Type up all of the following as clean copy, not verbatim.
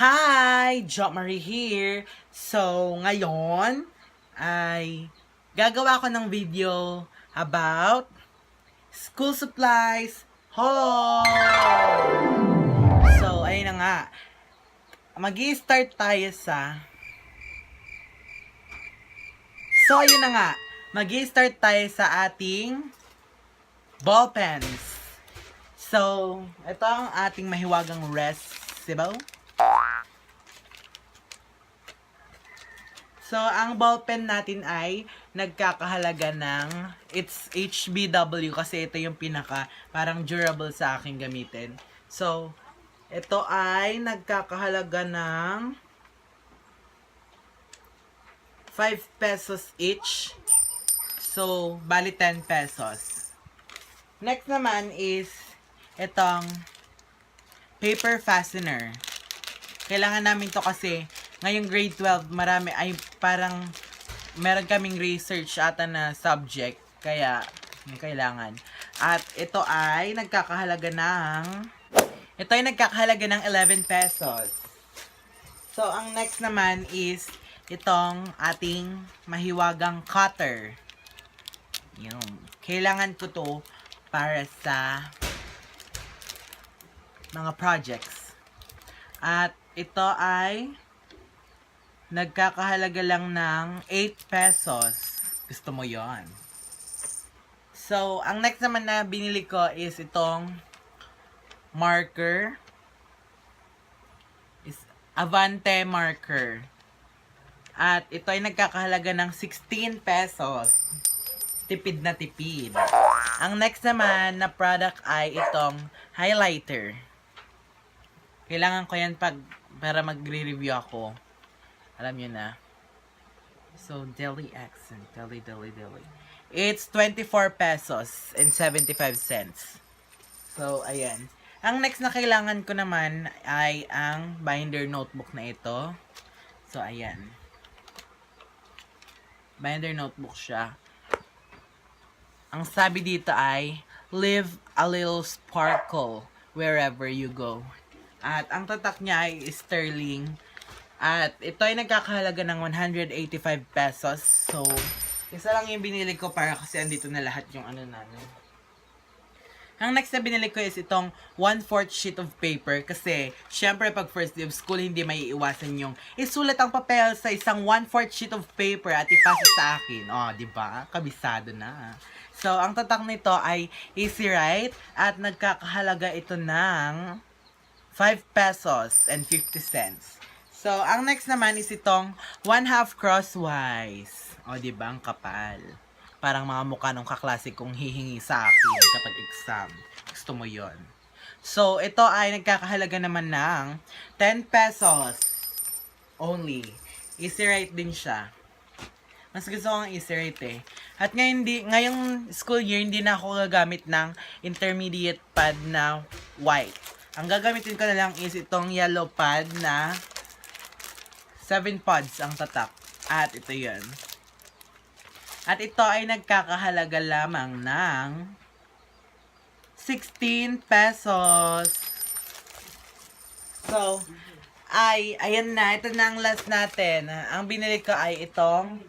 Hi! Jo Marie here. So, ngayon ay gagawa ko ng video about school supplies haul! So, ayun na nga. Mag-i-start tayo sa... So, ayun na nga. Mag-i-start tayo sa ating ball pens. So, ito ang ating mahiwagang recibo. So, ang ballpen natin ay nagkakahalaga ng, it's HBW kasi ito yung pinaka parang durable sa aking gamitin. So, ito ay nagkakahalaga ng 5 pesos each. So, bali 10 pesos. Next naman is itong paper fastener. Kailangan namin to kasi ngayong grade 12, marami ay parang meron kaming research ata na subject. Kaya, may kailangan. At ito ay nagkakahalaga ng 11 pesos. So, ang next naman is itong ating mahiwagang cutter. Yun. Kailangan ko to para sa mga projects. At ito ay nagkakahalaga lang ng 8 pesos. Gusto mo yon? So, ang next naman na binili ko is itong marker. Is Avante marker. At ito ay nagkakahalaga ng 16 pesos. Tipid na tipid. Ang next naman na product ay itong highlighter. Kailangan ko yan para magre-review ako. Alam nyo na. So, Deli accent. Deli. It's 24 pesos and 75 cents. So, ayan. Ang next na kailangan ko naman ay ang binder notebook na ito. So, ayan. Binder notebook siya. Ang sabi dito ay, leave a little sparkle wherever you go. At ang tatak niya ay sterling. At ito ay nagkakahalaga ng 185 pesos. So, isa lang yung binili ko para kasi andito na lahat yung ano namin. Ang next na binili ko is itong 1/4 sheet of paper. Kasi, syempre pag first day of school, hindi may iiwasan yung isulat ang papel sa isang 1/4 sheet of paper at ipasa sa akin. Oh, diba? Kabisado na. So, ang tatak nito ay Easy Write at nagkakahalaga ito ng 5 pesos and 50 cents. So, ang next naman is itong 1/2 crosswise. O, diba? Ang kapal. Parang mga mukha nung kaklase kong hihingi sa akin kapag exam. Gusto mo yon. So, ito ay nagkakahalaga naman ng 10 pesos only. Easy Write din siya. Mas gusto ko ang Easy Write eh. At ngayong school year, hindi na ako gagamit ng intermediate pad na white. Ang gagamitin ko na lang is itong yellow pad na 7 pods ang tatak. At ito yun. At ito ay nagkakahalaga lamang ng 16 pesos. So, ayan na. Ito na ang last natin. Ang binili ko ay itong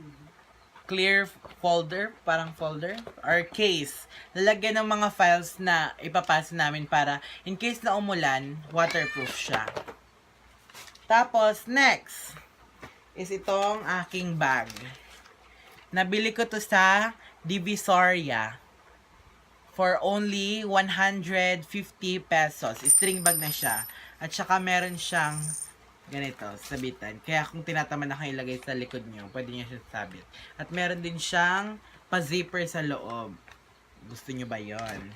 clear folder, parang folder, or case. Lalagyan ng mga files na ipapasa namin para in case na umulan, waterproof siya. Tapos, next is itong aking bag. Nabili ko to sa Divisoria for only 150 pesos. String bag na siya. At saka meron siyang ganito, sabitan. Kaya kung tinatamad na kayo ilagay sa likod nyo, pwede nyo siya sabit. At meron din siyang pa-zipper sa loob. Gusto nyo ba yon?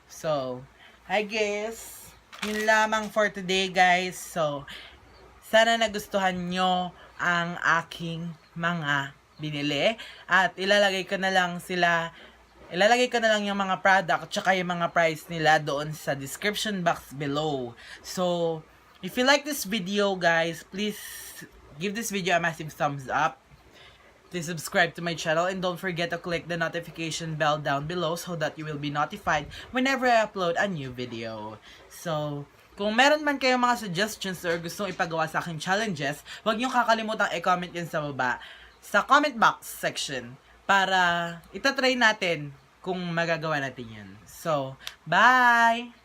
So, I guess, yun lamang for today, guys. So, sana nagustuhan nyo ang aking mga binili. At ilalagay ko na lang yung mga product tsaka yung mga price nila doon sa description box below. So, if you like this video, guys, please give this video a massive thumbs up. Please subscribe to my channel and don't forget to click the notification bell down below so that you will be notified whenever I upload a new video. So, Kung meron man kayong mga suggestions or gustong ipagawa sa aking challenges, huwag niyong kakalimutang i-comment yan sa baba, sa comment box section, para itatry natin kung magagawa natin yun. So, bye!